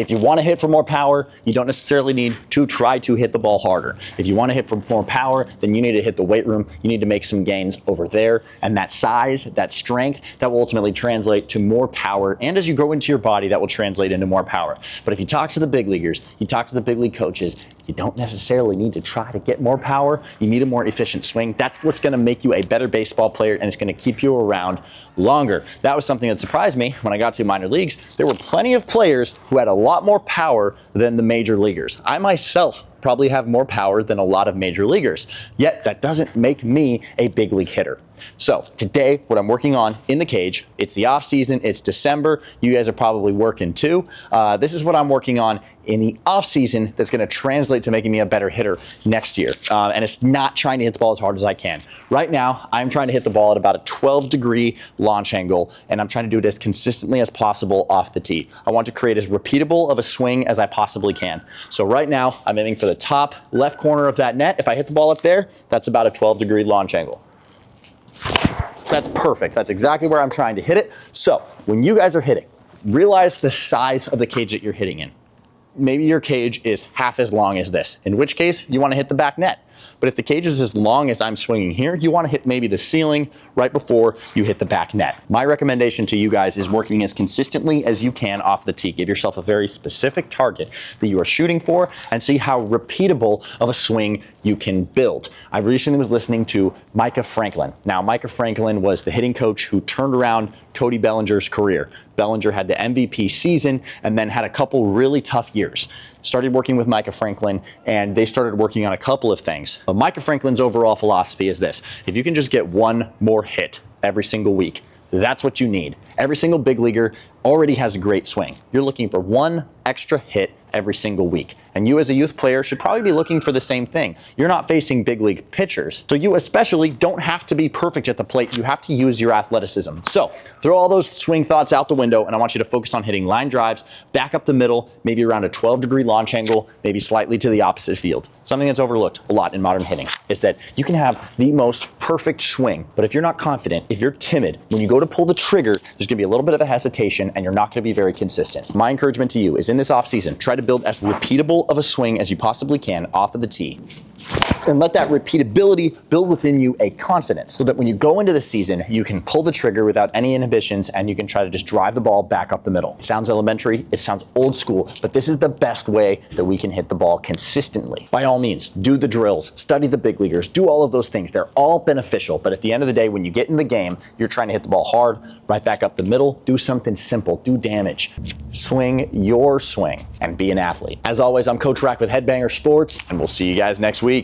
If you want to hit for more power, you don't necessarily need to try to hit the ball harder. If you want to hit for more power, then you need to hit the weight room. You need to make some gains over there. And that size, that strength, that will ultimately translate to more power. And as you grow into your body, that will translate into more power. But if you talk to the big leaguers, you talk to the big league coaches, you don't necessarily need to try to get more power. You need a more efficient swing. That's what's going to make you a better baseball player, and it's going to keep you around longer. That was something that surprised me when I got to minor leagues. There were plenty of players who had a lot more power than the major leaguers. I myself probably have more power than a lot of major leaguers, yet that doesn't make me a big league hitter. So today, what I'm working on in the cage, it's the off season, it's December, you guys are probably working too. This is what I'm working on in the off season that's gonna translate to making me a better hitter next year. And it's not trying to hit the ball as hard as I can. Right now, I'm trying to hit the ball at about a 12-degree launch angle, and I'm trying to do it as consistently as possible off the tee. I want to create as repeatable of a swing as I possibly can. So right now, I'm aiming for the top left corner of that net. If I hit the ball up there, that's about a 12-degree launch angle. That's perfect. That's exactly where I'm trying to hit it. So when you guys are hitting, realize the size of the cage that you're hitting in. Maybe your cage is half as long as this, in which case you want to hit the back net. But if the cage is as long as I'm swinging here, you want to hit maybe the ceiling right before you hit the back net. My recommendation to you guys is working as consistently as you can off the tee. Give yourself a very specific target that you are shooting for and see how repeatable of a swing you can build. I recently was listening to Micah Franklin. Now, Micah Franklin was the hitting coach who turned around Cody Bellinger's career. Bellinger had the MVP season and then had a couple really tough years. Started working with Micah Franklin, and they started working on a couple of things. But Micah Franklin's overall philosophy is this: if you can just get one more hit every single week, that's what you need. Every single big leaguer already has a great swing. You're looking for one extra hit every single week. And you as a youth player should probably be looking for the same thing. You're not facing big league pitchers, so you especially don't have to be perfect at the plate. You have to use your athleticism. So throw all those swing thoughts out the window, and I want you to focus on hitting line drives, back up the middle, maybe around a 12-degree launch angle, maybe slightly to the opposite field. Something that's overlooked a lot in modern hitting is that you can have the most perfect swing, but if you're not confident, if you're timid, when you go to pull the trigger, there's gonna be a little bit of a hesitation, and you're not gonna be very consistent. My encouragement to you is in this offseason, try to build as repeatable of a swing as you possibly can off of the tee. And let that repeatability build within you a confidence so that when you go into the season, you can pull the trigger without any inhibitions and you can try to just drive the ball back up the middle. It sounds elementary, it sounds old school, but this is the best way that we can hit the ball consistently. By all means, do the drills, study the big leaguers, do all of those things. They're all beneficial, but at the end of the day, when you get in the game, you're trying to hit the ball hard, right back up the middle, do something simple, do damage. Swing your swing and be an athlete. As always, I'm Coach RAC with Headbanger Sports, and we'll see you guys next week.